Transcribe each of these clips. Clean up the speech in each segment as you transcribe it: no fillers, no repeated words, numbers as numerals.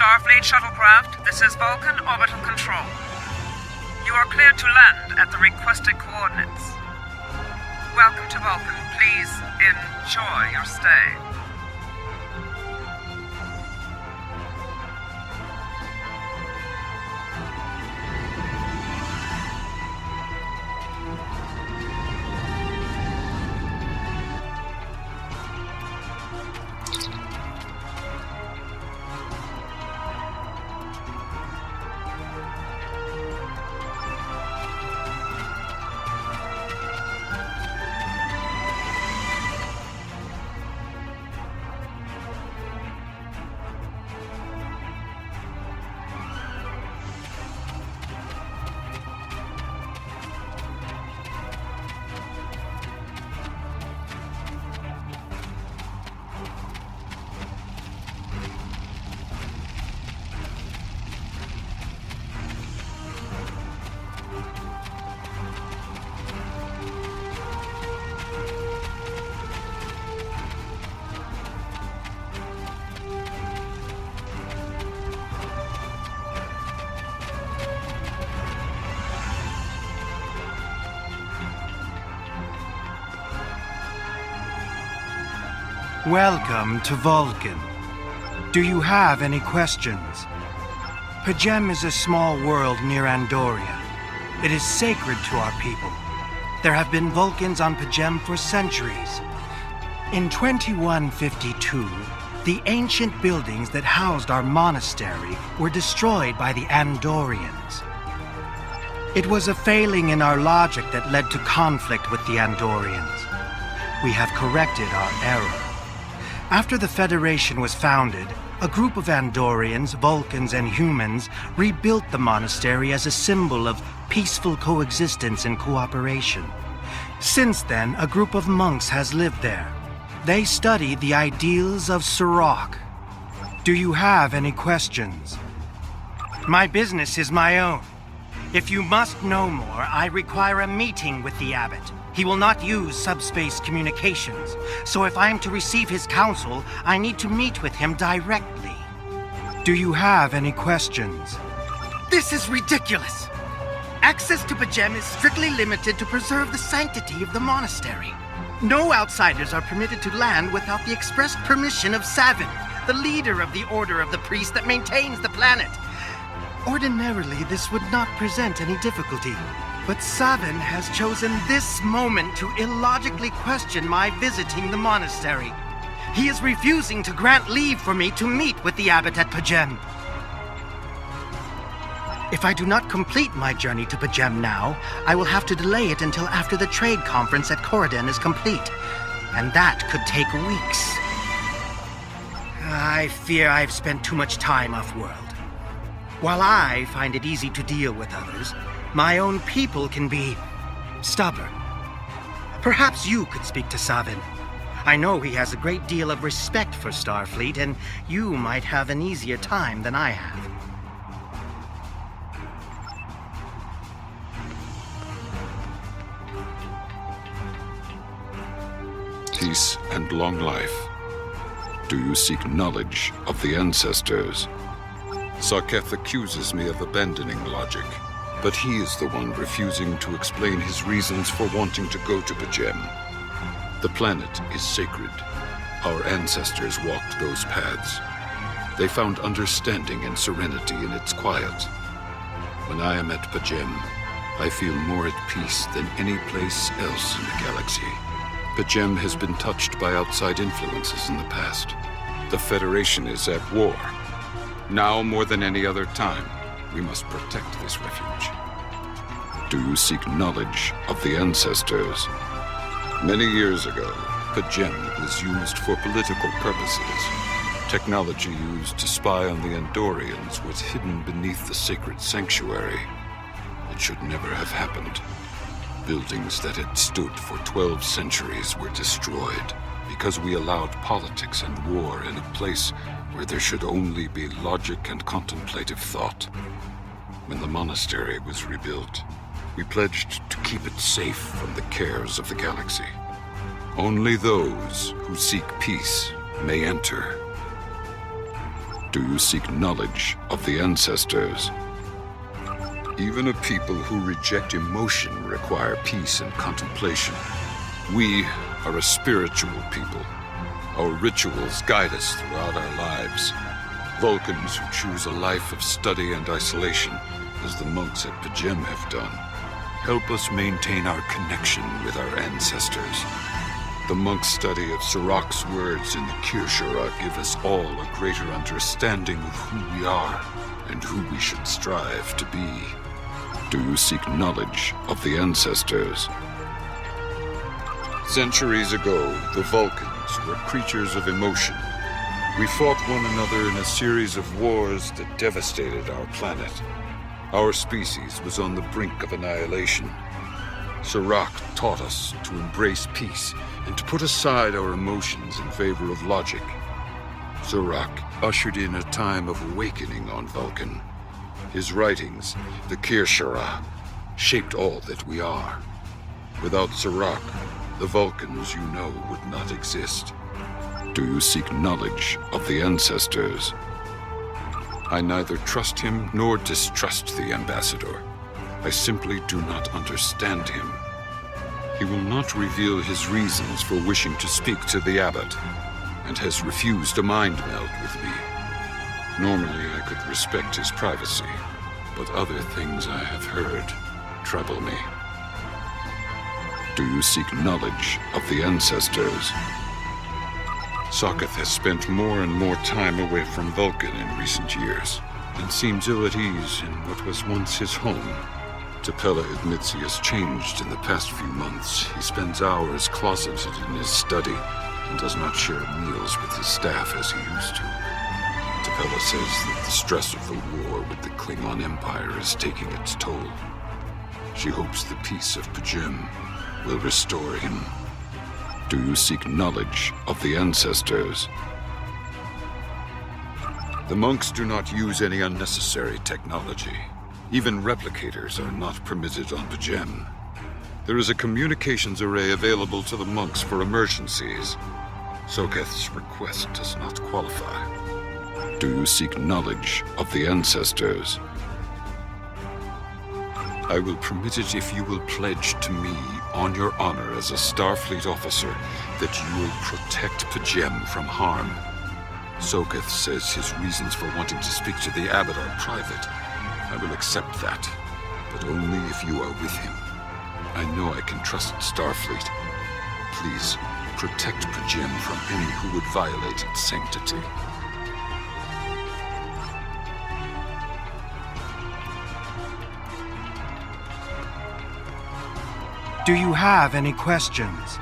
Starfleet shuttlecraft, this is Vulcan Orbital Control. You are cleared to land at the requested coordinates. Welcome to Vulcan. Please enjoy your stay. Welcome to Vulcan. Do you have any questions? Pajem is a small world near Andoria. It is sacred to our people. There have been Vulcans on Pajem for centuries. In 2152, the ancient buildings that housed our monastery were destroyed by the Andorians. It was a failing in our logic that led to conflict with the Andorians. We have corrected our error. After the Federation was founded, a group of Andorians, Vulcans, and humans rebuilt the monastery as a symbol of peaceful coexistence and cooperation. Since then, a group of monks has lived there. They study the ideals of Sirach. Do you have any questions? My business is my own. If you must know more, I require a meeting with the abbot. He will not use subspace communications, so if I am to receive his counsel, I need to meet with him directly. Do you have any questions? This is ridiculous! Access to Pajem is strictly limited to preserve the sanctity of the monastery. No outsiders are permitted to land without the express permission of Savin, the leader of the Order of the Priest that maintains the planet. Ordinarily, this would not present any difficulty. But Savin has chosen this moment to illogically question my visiting the monastery. He is refusing to grant leave for me to meet with the abbot at Pajem. If I do not complete my journey to Pajem now, I will have to delay it until after the trade conference at Corridon is complete. And that could take weeks. I fear I've spent too much time off-world. While I find it easy to deal with others, my own people can be stubborn. Perhaps you could speak to Savin. I know he has a great deal of respect for Starfleet, and you might have an easier time than I have. Peace and long life. Do you seek knowledge of the ancestors? Sarketh accuses me of abandoning logic. But he is the one refusing to explain his reasons for wanting to go to Pajem. The planet is sacred. Our ancestors walked those paths. They found understanding and serenity in its quiet. When I am at Pajem, I feel more at peace than any place else in the galaxy. Pajem has been touched by outside influences in the past. The Federation is at war. Now more than any other time, we must protect this refuge. Do you seek knowledge of the ancestors? Many years ago, Pajem was used for political purposes. Technology used to spy on the Andorians was hidden beneath the sacred sanctuary. It should never have happened. Buildings that had stood for 12 centuries were destroyed because we allowed politics and war in a place where there should only be logic and contemplative thought. When the monastery was rebuilt, we pledged to keep it safe from the cares of the galaxy. Only those who seek peace may enter. Do you seek knowledge of the ancestors? Even a people who reject emotion require peace and contemplation. We are a spiritual people. Our rituals guide us throughout our lives. Vulcans who choose a life of study and isolation, as the monks at P'Jem have done, help us maintain our connection with our ancestors. The monk's study of Sirach's words in the Kirshara give us all a greater understanding of who we are and who we should strive to be. Do you seek knowledge of the ancestors? Centuries ago, the Vulcans were creatures of emotion. We fought one another in a series of wars that devastated our planet. Our species was on the brink of annihilation. Sirach taught us to embrace peace and to put aside our emotions in favor of logic. Sirach ushered in a time of awakening on Vulcan. His writings, the Kirshara, shaped all that we are. Without Sirach, the Vulcans you know would not exist. Do you seek knowledge of the ancestors? I neither trust him nor distrust the ambassador. I simply do not understand him. He will not reveal his reasons for wishing to speak to the abbot, and has refused a mind meld with me. Normally I could respect his privacy, but other things I have heard trouble me. Do you seek knowledge of the ancestors? Sokath has spent more and more time away from Vulcan in recent years, and seems ill at ease in what was once his home. Tapella admits he has changed in the past few months. He spends hours closeted in his study, and does not share meals with his staff as he used to. Tapella says that the stress of the war with the Klingon Empire is taking its toll. She hopes the peace of P'Jem will restore him. Do you seek knowledge of the ancestors? The monks do not use any unnecessary technology. Even replicators are not permitted on P'Jem. There is a communications array available to the monks for emergencies. Sokath's request does not qualify. Do you seek knowledge of the ancestors? I will permit it if you will pledge to me, on your honor as a Starfleet officer, that you will protect P'Jem from harm. Sokath says his reasons for wanting to speak to the abbot are private. I will accept that, but only if you are with him. I know I can trust Starfleet. Please, protect P'Jem from any who would violate its sanctity. Do you have any questions?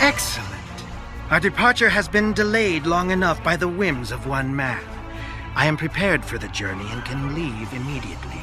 Excellent. Our departure has been delayed long enough by the whims of one man. I am prepared for the journey and can leave immediately.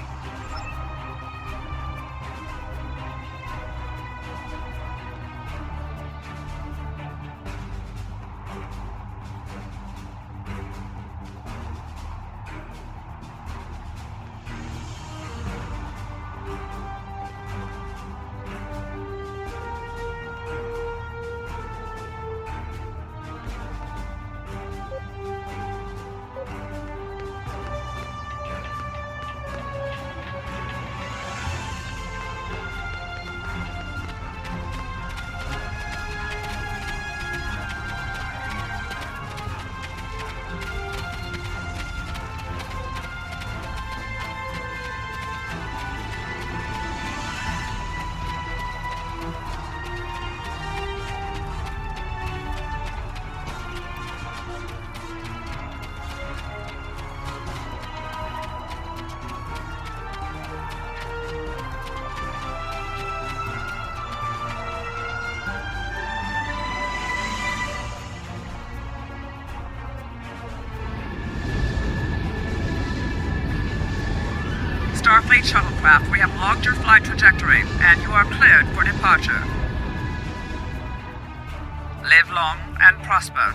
Starfleet shuttlecraft, we have logged your flight trajectory, and you are cleared for departure. Live long and prosper.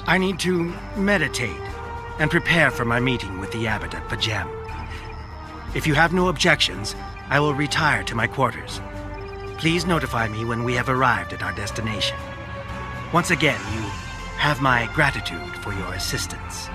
I need to meditate and prepare for my meeting with the abbot at Pajem. If you have no objections, I will retire to my quarters. Please notify me when we have arrived at our destination. Once again, you have my gratitude for your assistance.